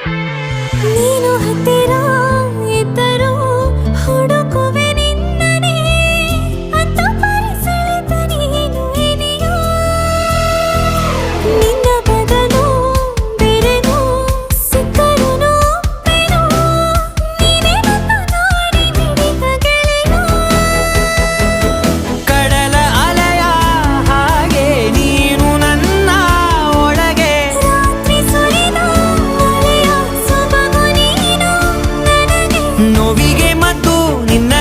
ನೀನು ಹತ್ತಿರ ಇದ್ದರೂ ಹುಡುಕುವೆ ನಿನ್ನನೇ ಅಂತ ಪರಿಸೆಳೆದ ನೀನು ಇದೆಯೋ ನಿನ್ನ ಬದಲು ಬೇರೆನೋ ಸಿಕ್ಕರೂ ಒಪ್ಪೆನೋ ನೀನೇ ನನ್ನ ನಾಡಿ ಮಿಡಿದ ಗೆಳೆಯ ಕಡಲ ಅಲೆಯ ಹಾಗೆ ನೀನು ನನ್ನ ಒಳಗೆ ರಾತ್ರಿ ಸುರಿದ ಮಳೆಯ ಸೊಬಗು ನೀನು ನನಗೆ ನೋವಿಗೆ ಮದ್ದು ನಿನ್ನ